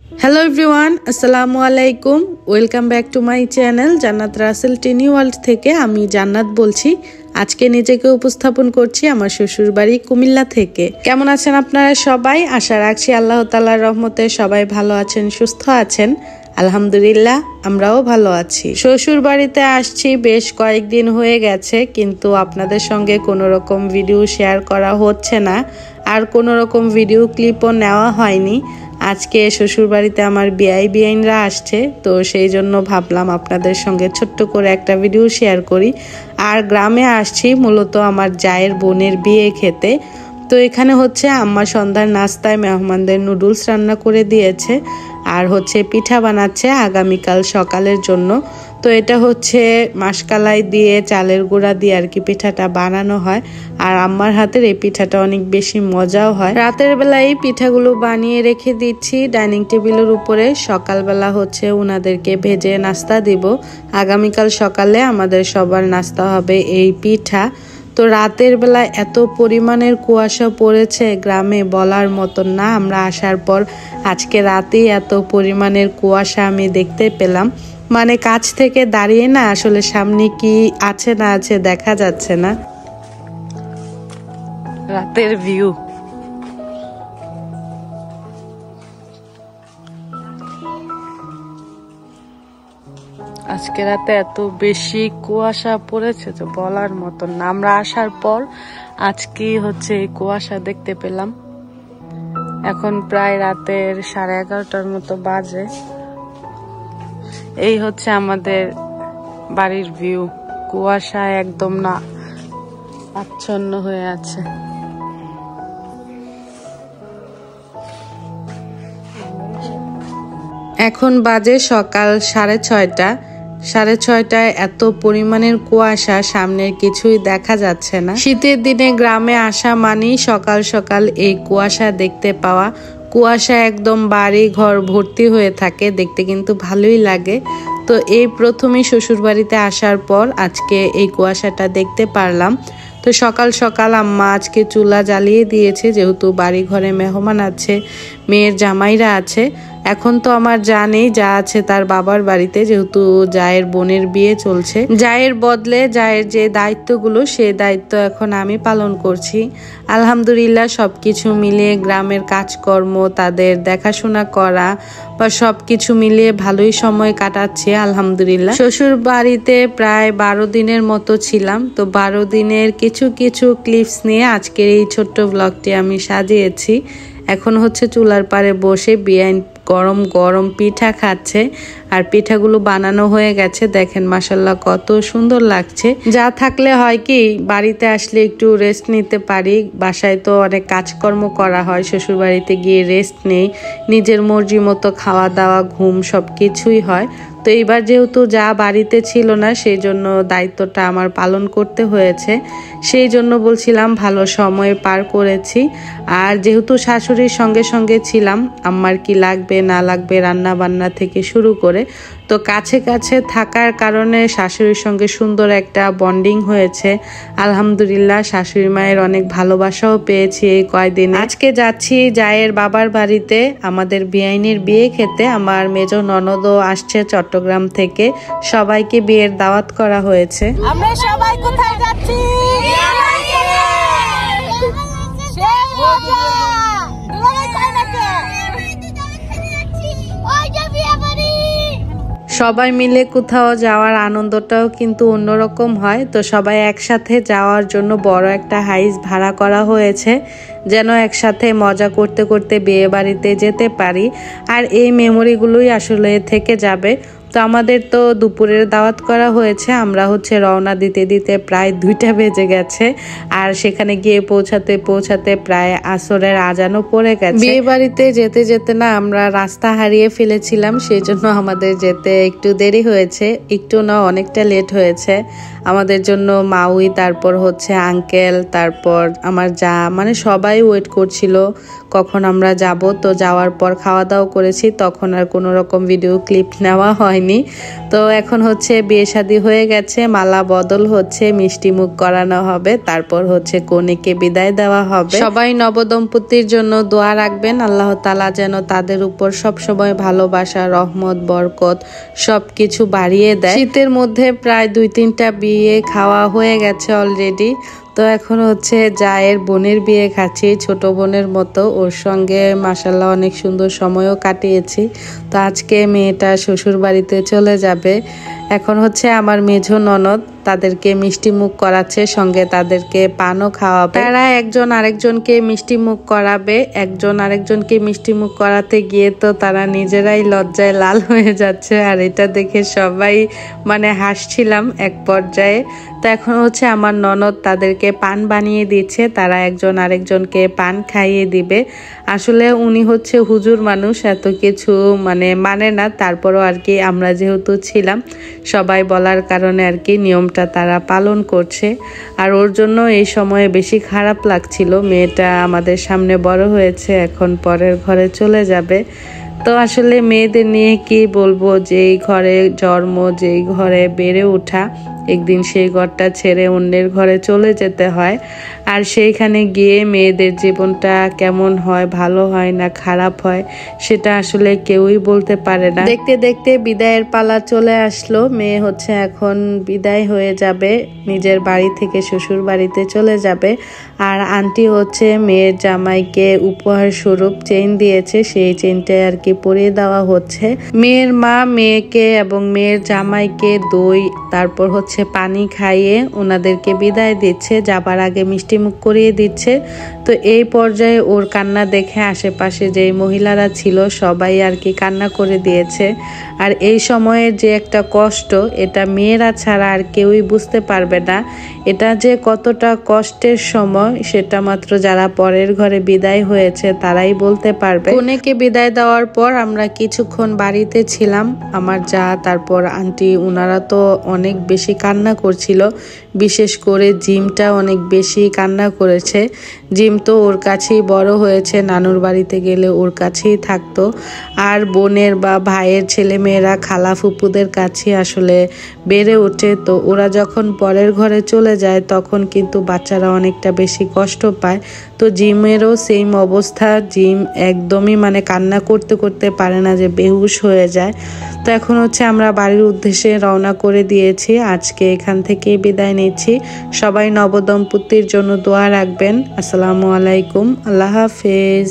Hello everyone, আসসালামু আলাইকুম। Welcome back to my channel জান্নাত রাসেল টিনি ওয়ার্ল্ড থেকে। আমি জান্নাত বলছি। আজকে নিজেকে উপস্থাপন করছি আমার শ্বশুর বাড়ি কুমিল্লা থেকে। কেমন আছেন আপনারা সবাই? আশা রাখছি আল্লাহ তাআলার রহমতে সবাই ভালো আছেন, সুস্থ আছেন। আলহামদুলিল্লাহ, আমরাও ভালো আছি। শ্বশুর বাড়িতে আসছি বেশ কয়েকদিন হয়ে গেছে, কিন্তু আপনাদের সঙ্গে কোনো রকম ভিডিও শেয়ার করা হচ্ছে না, আর কোনো রকম ভিডিও ক্লিপও নেওয়া হয়নি। আজকে শ্বশুর বাড়িতে আমার বিআইনরা আসছে, তো সেই জন্য ভাবলাম আপনাদের সঙ্গে ছোট্ট করে একটা ভিডিও শেয়ার করি। আর গ্রামে আসছি মূলত আমার জায়ের বোনের বিয়ে খেতে। তো এখানে হচ্ছে আম্মা সন্ধ্যার নাস্তায় মেহমানদের নুডলস রান্না করে দিয়েছে, আর হচ্ছে পিঠা বানাচ্ছে আগামীকাল সকালের জন্য। তো এটা হচ্ছে মাসকালাই দিয়ে চালের গুঁড়া দিয়ে আর কি পিঠাটা বানানো হয়, আর আম্মার হাতের এই পিঠাটা অনেক বেশি মজাও হয়। রাতের বেলায় এই পিঠাগুলো বানিয়ে রেখে দিচ্ছি ডাইনিং টেবিলের উপরে। সকালবেলা হচ্ছে উনাদেরকে ভেজে নাস্তা দিব। আগামীকাল সকালে আমাদের সবার নাস্তা হবে এই পিঠা। তো রাতের বেলা এত পরিমাণের কুয়াশা পড়েছে গ্রামে, বলার মতন না। আমরা আসার পর আজকে রাতেই এত পরিমাণের কুয়াশা আমি দেখতে পেলাম, মানে কাছ থেকে দাঁড়িয়ে না আসলে সামনে কি আছে না আছে দেখা যাচ্ছে না। রাতের ভিউ আজকে রাতে এত বেশি কুয়াশা পড়েছে যে বলার মতন না। আমরা আসার পর আজকে হচ্ছে এই কুয়াশা দেখতে পেলাম। এখন প্রায় রাতের 11:30টার মতো বাজে। এই হচ্ছে আমাদের বাড়ির ভিউ। কুয়াশা একদম না আচ্ছন্ন হয়ে আছে। এখন বাজে সকাল 6:30। 6:30টায় এত পরিমাণের কুয়াশা, সামনের কিছুই দেখা যাচ্ছে না। শীতের দিনে গ্রামে আসা মানেই সকাল সকাল এই কুয়াশা দেখতে পাওয়া। কুয়াশা একদম বাড়ি ঘর ভর্তি হয়ে থাকে, দেখতে কিন্তু ভালোই লাগে। তো এই প্রথমেই শ্বশুর বাড়িতে আসার পর আজকে এই কুয়াশাটা দেখতে পারলাম। তো সকাল সকাল আম্মা আজকে চুলা জ্বালিয়ে দিয়েছে, যেহেতু বাড়ি ঘরে মেহমান আছে, মেয়ের জামাইরা আছে। এখন তো আমার জানেই যা আছে তার বাবার বাড়িতে, যেহেতু জায়ের বোনের বিয়ে চলছে। জায়ের বদলে জায়ের যে দায়িত্বগুলো, সেই দায়িত্ব এখন আমি পালন করছি। আলহামদুলিল্লাহ, সবকিছু মিলিয়ে গ্রামের কাজকর্ম, তাদের দেখাশোনা করা বা সবকিছু মিলিয়ে ভালোই সময় কাটাচ্ছি আলহামদুলিল্লাহ। শ্বশুর বাড়িতে প্রায় 12 দিনের মতো ছিলাম। তো 12 দিনের কিছু কিছু ক্লিপস নিয়ে আজকের এই ছোট্ট ব্লগটি আমি সাজিয়েছি। এখন হচ্ছে চুলার পাড়ে বসে বিআইন গরম গরম পিঠা খাচ্ছে, আর পিঠাগুলো বানানো হয়ে গেছে। দেখেন মাশাল্লাহ কত সুন্দর লাগছে। যা থাকলে হয় কি, বাড়িতে আসলে একটু রেস্ট নিতে পারি। বাসায় তো অনেক কাজকর্ম করা হয়, শ্বশুর বাড়িতে গিয়ে রেস্ট নেই, নিজের মর্জি মতো খাওয়া দাওয়া ঘুম সবকিছুই হয়। তো এইবার যেহেতু যা বাড়িতে ছিল না, সেই জন্য দায়িত্বটা আমার পালন করতে হয়েছে। সেই জন্য বলছিলাম ভালো সময় পার করেছি। আর যেহেতু শাশুড়ির সঙ্গে সঙ্গে ছিলাম, আম্মার কি লাগবে না লাগবে রান্না বান্না থেকে শুরু করে, তো কাছে কাছে থাকার কারণে শাশুড়ির সঙ্গে সুন্দর একটা বন্ডিং হয়েছে। আলহামদুলিল্লাহ, শাশুড়ি মায়ের অনেক ভালোবাসাও পেয়েছি এই কয়দিন। আজকে যাচ্ছি জায়ের বাবার বাড়িতে আমাদের বিআইনের বিয়ে খেতে। আমার মেজ ননদও আসছে চট্টগ্রাম থেকে, সবাইকে বিয়ের দাওয়াত করা হয়েছে। আমরা সবাই কোথায় যাচ্ছি? সবাই মিলে কোথাও যাওয়ার আনন্দটাও কিন্তু অন্যরকম হয়। তো সবাই একসাথে যাওয়ার জন্য বড় একটা হাইস ভাড়া করা হয়েছে, যেন একসাথে মজা করতে করতে বিয়ে বাড়িতে যেতে পারি। আর এই মেমোরিগুলোই আসলে থেকে যাবে। তো আমাদের তো দুপুরের দাওয়াত করা হয়েছে। আমরা হচ্ছে রওনা দিতে দিতে প্রায় 2টা বেজে গেছে, আর সেখানে গিয়ে পৌঁছাতে পৌঁছাতে প্রায় আসরের আজানও পড়ে গেছে। বিয়ে বাড়িতে যেতে যেতে না আমরা রাস্তা হারিয়ে ফেলেছিলাম, সেই জন্য আমাদের যেতে একটু দেরি হয়েছে। একটু না, অনেকটা লেট হয়েছে আমাদের জন্য। মাউই, তারপর হচ্ছে আঙ্কেল, তারপর আমার যা, মানে সবাই ওয়েট করছিল। কখন আমরা যাব। তো যাওয়ার পর খাওয়া দাওয়া করেছি, তখন আর কোনো রকম ভিডিও ক্লিপ নেওয়া হয়নি। তো এখন হচ্ছে বিয়ে শাদী হয়ে গেছে, মালা বদল হচ্ছে, মিষ্টি মুখ করানো হবে, তারপর হচ্ছে কনেকে বিদায় দেওয়া হবে। সবাই নবদম্পতির জন্য দোয়া রাখবেন, আল্লাহ তাআলা যেন তাদের উপর সবসময় ভালোবাসা, রহমত, বরকত সবকিছু বাড়িয়ে দেয়। শীতের মধ্যে প্রায় 2-3টা বিয়ে খাওয়া হয়ে গেছে অলরেডি। তো এখন হচ্ছে জায়ের বোনের বিয়ে খাচ্ছি, ছোট বোনের মতো। ওর সঙ্গে মাশাআল্লাহ অনেক সুন্দর সময়ও কাটিয়েছি। তো আজকে মেয়েটা শ্বশুর বাড়িতে চলে যাবে। এখন হচ্ছে আমার মেঝো ননদ তাদেরকে মিষ্টি মুখ করাচ্ছে, সঙ্গে তাদেরকে পানও খাওয়াবে। তারা একজন আরেকজনকে মিষ্টি মুখ করাবে। একজন আরেকজনকে মিষ্টি মুখ করাতে গিয়ে তো তারা নিজেরাই লজ্জায় লাল হয়ে যাচ্ছে, আর এটা দেখে সবাই মানে হাসছিলাম এক পর্যায়ে। তো এখন হচ্ছে আমার ননদ তাদেরকে পান বানিয়ে দিচ্ছে, তারা একজন আরেকজনকে পান খাইয়ে দিবে। আসলে উনি হচ্ছে হুজুর মানুষ, এত কিছু মানে না, তারপরও আর কি আমরা যেহেতু ছিলাম সবাই বলার কারণে আর কি নিয়মটা তারা পালন করছে। আর ওর জন্য এই সময়ে বেশি খারাপ লাগছিল, মেয়েটা আমাদের সামনে বড় হয়েছে, এখন পরের ঘরে চলে যাবে। তো আসলে মেয়েদের নিয়ে কি বলবো, যেই ঘরে জন্ম, যেই ঘরে বেড়ে ওঠা, একদিন সেই ঘরটা ছেড়ে অন্যের ঘরে চলে যেতে হয়। আর সেইখানে গিয়ে মেয়েদের জীবনটা কেমন হয়, ভালো হয় না খারাপ হয়, সেটা আসলে কেউই বলতে পারে না। দেখতে দেখতে বিদায়ের পালা চলে আসলো। মেয়ে হচ্ছে এখন বিদায় হয়ে যাবে, নিজের বাড়ি থেকে শ্বশুর বাড়িতে চলে যাবে। আর আন্টি হচ্ছে মেয়ের জামাইকে উপহার স্বরূপ চেইন দিয়েছে, সেই চেইনটাই আর কি পরিয়ে দেওয়া হচ্ছে। মেয়ের মা মেয়েকে এবং মেয়ের জামাইকে দই, তারপর হচ্ছে পানি খাইয়ে ওনাদেরকে বিদায় দিচ্ছে, যাবার আগে মিষ্টি মুখ করিয়ে দিচ্ছে। তো এই পর্যায়ে ওর কান্না দেখে আশেপাশে যে মহিলারা ছিল সবাই আর কি কান্না করে দিয়েছে। আর এই সময়ের যে একটা কষ্ট, এটা মেয়েরা ছাড়া আর কেউই বুঝতে পারবে না। এটা যে কতটা কষ্টের সময়, সেটা মাত্র যারা পরের ঘরে বিদায় হয়েছে তারাই বলতে পারবে। কনেকে বিদায় দেওয়ার পর আমরা কিছুক্ষণ বাড়িতে ছিলাম, আমার যা তারপর আন্টি, ওনারা তো অনেক বেশি কান্না করছিল। বিশেষ করে জিমটা অনেক বেশি কান্না করেছে। জিম তো ওর কাছেই বড় হয়েছে, নানুর বাড়িতে গেলে ওর কাছেই থাকতো। আর বোনের বা ভাইয়ের ছেলে মেয়েরা খালা ফুপুদের কাছে আসলে বেড়ে ওঠে। তো ওরা যখন পরের ঘরে চলে যায় তখন কিন্তু বাচ্চারা অনেকটা বেশি কষ্ট পায়। তো জিমেরও সেম অবস্থা, জিম একদমই কান্না করতে করতে পারে না, যে বেহুশ হয়ে যায়। তো এখন হচ্ছে আমরা বাড়ির উদ্দেশ্যে রওনা করে দিয়েছি, আজকে এখান থেকে বিদায় নিচ্ছি। সবাই নবদম্পতির জন্য দোয়া রাখবেন। আসসালামু আলাইকুম, আল্লাহ হাফেজ।